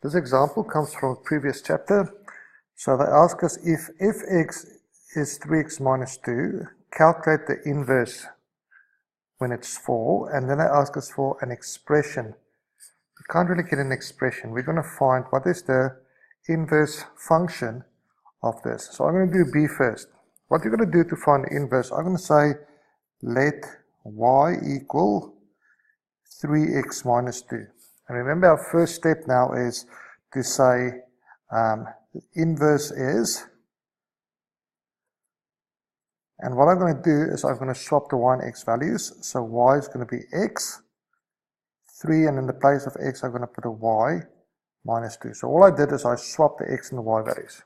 This example comes from a previous chapter. So they ask us if fx is 3x minus 2, calculate the inverse when it's 4, and then they ask us for an expression. We can't really get an expression. We're going to find what is the inverse function of this. So I'm going to do b first. What you're going to do to find the inverse, I'm going to say let y equal 3x minus 2. And remember, our first step now is to say the inverse is, and what I'm going to do is I'm going to swap the y and x values. So y is going to be x, 3, and in the place of x I'm going to put a y minus 2. So all I did is I swapped the x and the y values.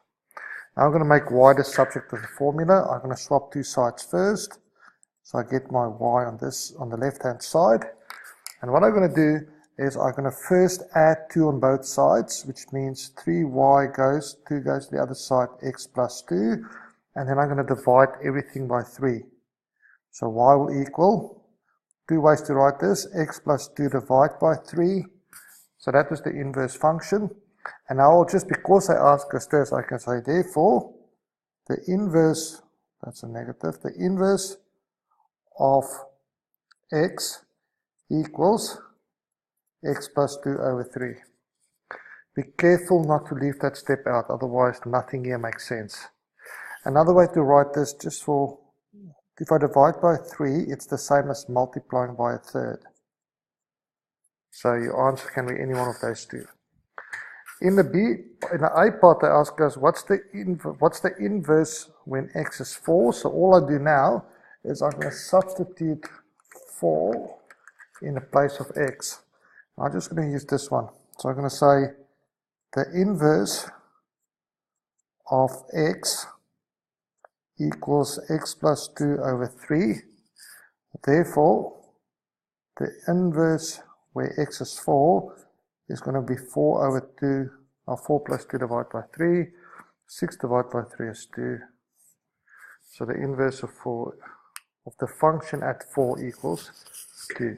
Now I'm going to make y the subject of the formula. I'm going to swap two sides first. So I get my y on the left hand side. And what I'm going to do is I'm going to first add 2 on both sides, which means 3y goes, 2 goes to the other side, x plus 2. And then I'm going to divide everything by 3. So y will equal, 2 ways to write this, x plus 2 divided by 3. So that is the inverse function. And now just because I ask us this, I can say therefore the inverse, that's a negative, the inverse of x equals x plus 2 over 3. Be careful not to leave that step out, otherwise nothing here makes sense. Another way to write this, just for, if I divide by 3, it's the same as multiplying by a third. So your answer can be any one of those two. In the A part, they ask us what's the inverse when x is 4. So all I do now is I'm going to substitute 4 in the place of x. I'm just going to use this one. So I'm going to say the inverse of x equals x plus 2 over 3. Therefore, the inverse where x is 4 is going to be 4 over 2, or 4 plus 2 divided by 3. 6 divided by 3 is 2. So the inverse of the function at 4 equals 2.